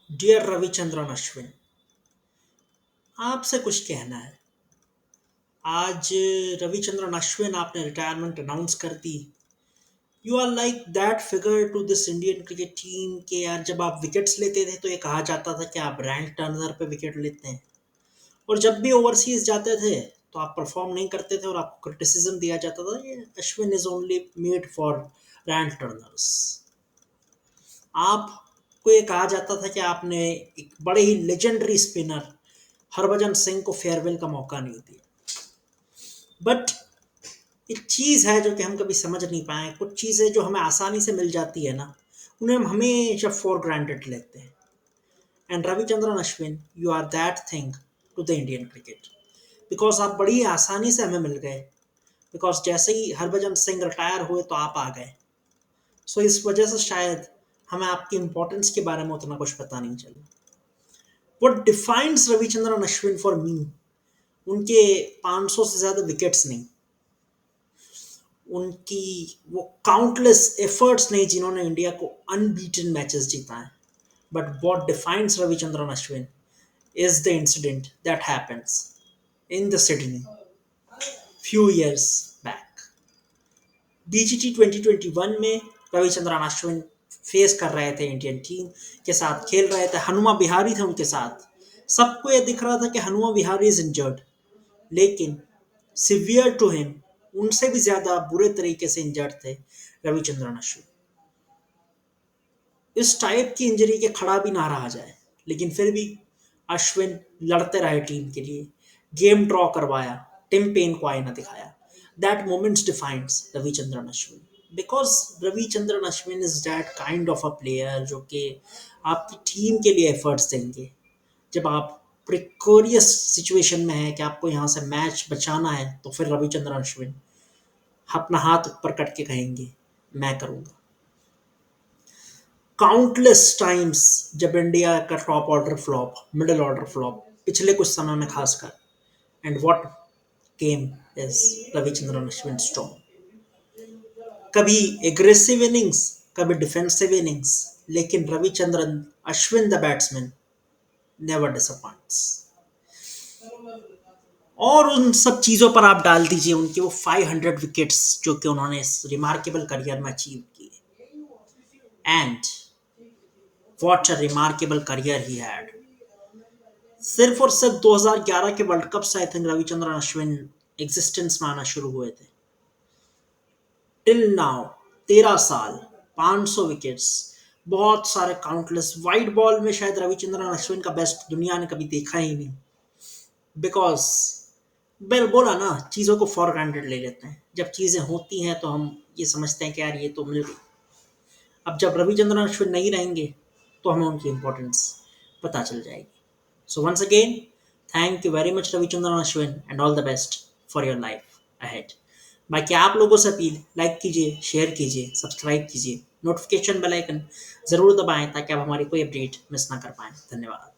Dear Ravichandran Ashwin, आपसे कुछ कहना है। आज रविचंद्रन अश्विन आपने रिटायरमेंट अनाउंस कर दी। You are like that figure to this Indian cricket team के यार, जब आप विकेट्स लेते थे तो ये कहा जाता था कि आप रैंक टर्नर पे विकेट लेते हैं, और जब भी ओवरसीज जाते थे तो आप परफॉर्म नहीं करते थे और आपको क्रिटिसिज्म दिया जाता था ये Ashwin is only made for rank Turners. आपको ये कहा जाता था कि आपने एक बड़े ही लेजेंडरी स्पिनर हरभजन सिंह को फेयरवेल का मौका नहीं दिया। बट एक चीज़ है जो कि हम कभी समझ नहीं पाए, कुछ चीज़ें जो हमें आसानी से मिल जाती है ना, उन्हें हम हमेशा फॉर ग्रांटेड लेते हैं। And Ravichandran Ashwin, you are that thing to the Indian cricket, because आप बड़ी आसानी से हमें मिल गए। बिकॉज जैसे ही हरभजन सिंह रिटायर हुए तो आप आ गए। सो इस वजह से शायद हमें आपकी इंपॉर्टेंस के बारे में उतना कुछ पता नहीं चला। What defines Ravichandran Ashwin for me, उनके 500 से ज़्यादा विकेट्स नहीं, उनकी वो काउंटलेस एफर्ट्स नहीं जिन्होंने इंडिया को अनबीटन मैचेस जिताए। But what defines Ravichandran Ashwin is the incident that happens in the Sydney few years back. BGT 2021 में रविचंद्रन अश्विन फेस कर रहे थे, इंडियन टीम के साथ खेल रहे थे, हनुमा विहारी थे उनके साथ। सबको ये दिख रहा था कि हनुमा विहारी इज इंजर्ड, लेकिन सिवियर टू हिम, उनसे भी ज्यादा बुरे तरीके से इंजर्ड थे रविचंद्रन अश्विन। इस टाइप की इंजरी के खड़ा भी ना रहा जाए, लेकिन फिर भी अश्विन लड़ते रहे टीम के लिए, गेम ड्रॉ करवाया, टिम पेन को आईना दिखाया। That moments defines Ravichandran Ashwin, because Ravichandran Ashwin is that kind of a player जो कि आपकी टीम के लिए एफर्ट्स देंगे। जब आप प्रिकोरियस सिचुएशन में है कि आपको यहाँ से मैच बचाना है, तो फिर रविचंद्रन अश्विन अपना हाथ ऊपर करके कहेंगे मैं करूँगा। काउंटलेस टाइम्स जब इंडिया का top order flop, middle order flop, पिछले कुछ समय में खासकर, and what came is Ravichandran Ashwin storm. कभी एग्रेसिव इनिंग्स, कभी डिफेंसिव इनिंग्स, लेकिन Ravichandran Ashwin the batsman never disappoints. और उन सब चीज़ों पर आप डाल दीजिए उनके वो 500 विकेट्स जो कि उन्होंने इस रिमार्केबल करियर में अचीव किए, and what a remarkable career he had. सिर्फ और सिर्फ 2011 के वर्ल्ड कप से I think Ravichandran Ashwin existence में आना शुरू हुए थे। टिल नाउ 13 साल, 500 विकेट्स, बहुत सारे काउंटलेस वाइड बॉल में शायद रविचंद्रन अश्विन का बेस्ट दुनिया ने कभी देखा ही नहीं। बिकॉज बिल बोला ना, चीज़ों को फॉर ग्रांटेड ले लेते हैं। जब चीज़ें होती हैं तो हम ये समझते हैं कि यार ये तो मिल गई। अब जब रविचंद्रन अश्विन नहीं रहेंगे तो हमें उनकी इंपॉर्टेंस पता चल जाएगी। So once again, thank you very much Ravichandran Ashwin, and all the best for your life ahead. बाकी आप लोगों से अपील, लाइक कीजिए, शेयर कीजिए, सब्सक्राइब कीजिए, नोटिफिकेशन बेल आइकन ज़रूर दबाएं ताकि आप हमारी कोई अपडेट मिस ना कर पाएं। धन्यवाद।